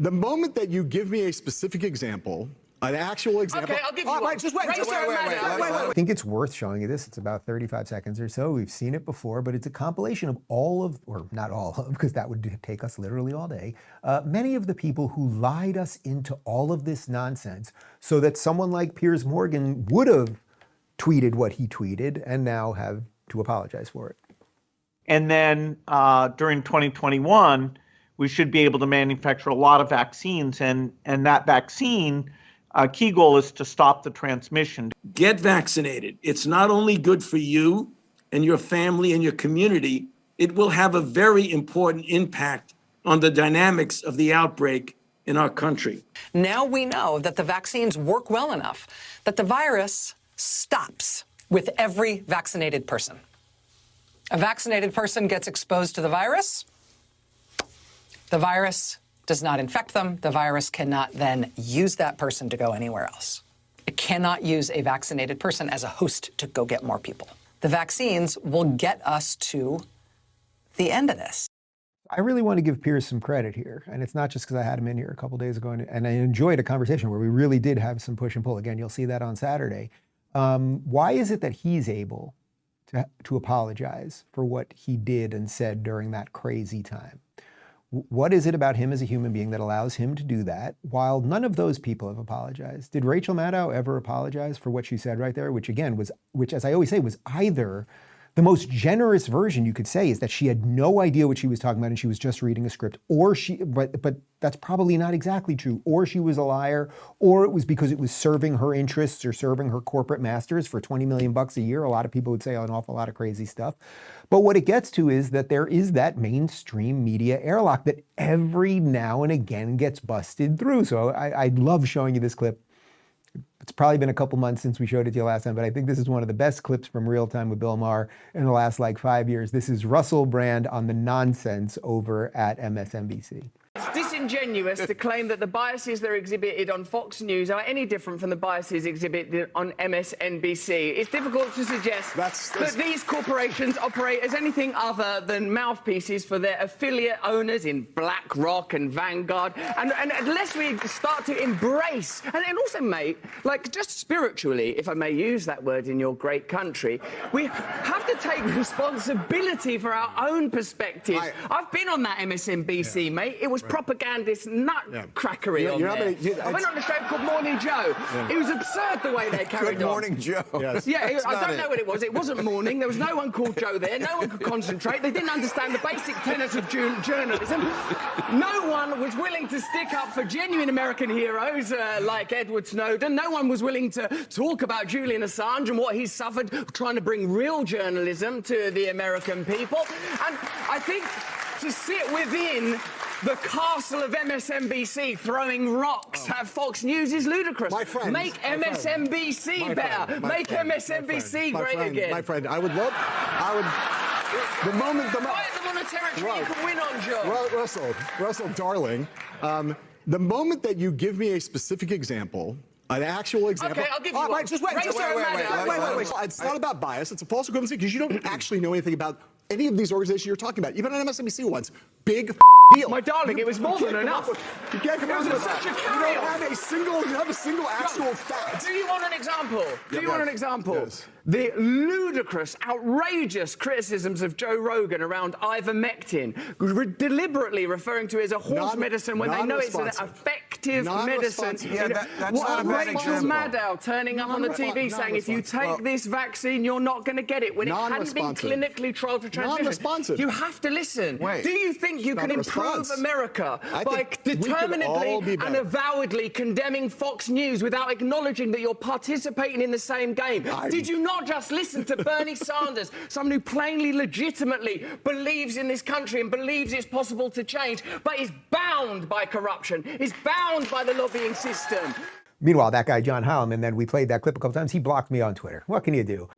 The moment that you give me a specific example, an actual example. Okay, I'll give you one. Wait. I think it's worth showing you this. It's about 35 seconds or so. We've seen it before, but it's a compilation of all of, or not all of, because that would take us literally all day, many of the people who lied us into all of this nonsense so that someone like Piers Morgan would have tweeted what he tweeted and now have to apologize for it. And then during 2021, we should be able to manufacture a lot of vaccines, and that vaccine, key goal is to stop the transmission. Get vaccinated. It's not only good for you and your family and your community, it will have a very important impact on the dynamics of the outbreak in our country. Now we know that the vaccines work well enough that the virus stops with every vaccinated person. A vaccinated person gets exposed to the virus does not infect them. The virus cannot then use that person to go anywhere else. It cannot use a vaccinated person as a host to go get more people. The vaccines will get us to the end of this. I really want to give Piers some credit here. And it's not just because I had him in here a couple days ago and I enjoyed a conversation where we really did have some push and pull. Again, you'll see that on Saturday. Why is it that he's able to apologize for what he did and said during that crazy time? What is it about him as a human being that allows him to do that while none of those people have apologized? Did Rachel Maddow ever apologize for what she said right there? Which again which as I always say, was either the most generous version you could say is that she had no idea what she was talking about and she was just reading a script, or but that's probably not exactly true, or she was a liar, or it was because it was serving her interests or serving her corporate masters for $20 million a year. A lot of people would say an awful lot of crazy stuff. But what it gets to is that there is that mainstream media airlock that every now and again gets busted through. So I love showing you this clip. It's probably been a couple months since we showed it to you last time, but I think this is one of the best clips from Real Time with Bill Maher in the last 5 years. This is Russell Brand on the nonsense over at MSNBC. It's disingenuous to claim that the biases that are exhibited on Fox News are any different from the biases exhibited on MSNBC. It's difficult to suggest that these corporations operate as anything other than mouthpieces for their affiliate owners in BlackRock and Vanguard. And unless we start to embrace, and also, mate, just spiritually, if I may use that word in your great country, we have to take responsibility for our own perspectives. I've been on that MSNBC, mate. It was propagandist nutcrackery on there. I went on a show called Morning Joe. It was absurd the way they carried on. Morning Joe. Yes. Yeah, I don't know what it was. It wasn't morning. There was no one called Joe there. No one could concentrate. They didn't understand the basic tenets of journalism. No one was willing to stick up for genuine American heroes like Edward Snowden. No one was willing to talk about Julian Assange and what he's suffered trying to bring real journalism to the American people. And I think to sit within the castle of MSNBC throwing rocks at Fox News is ludicrous. My friend, Make MSNBC better. Make MSNBC great again. My friend, the moment... Fight them on a territory you can win on, Joe. Russell, darling, the moment that you give me a specific example, an actual example... Okay, I'll give you one. Wait. It's not about bias. It's a false equivalency because you don't actually know anything about any of these organizations you're talking about. Even on MSNBC once. Big deal. My darling, it was more than enough. You can't come up with such a you carry-on. don't have a single actual fact. Do you want an example? Do you want an example? Yes. The ludicrous, outrageous criticisms of Joe Rogan around ivermectin, deliberately referring to it as a horse medicine when they know it's an effective medicine. Yeah, that's not a bad Rachel example. Maddow turning up on the TV saying, if you take this vaccine, you're not going to get it, when it hadn't been clinically trialed for transmission. Non-responsive. You have to listen. Wait. Do you think you can improve America by determinedly and avowedly condemning Fox News without acknowledging that you're participating in the same game? Did you not just listen to Bernie Sanders, someone who plainly, legitimately believes in this country and believes it's possible to change, but is bound by corruption, is bound by the lobbying system? Meanwhile, that guy, John Heilemann, then we played that clip a couple times, he blocked me on Twitter. What can you do?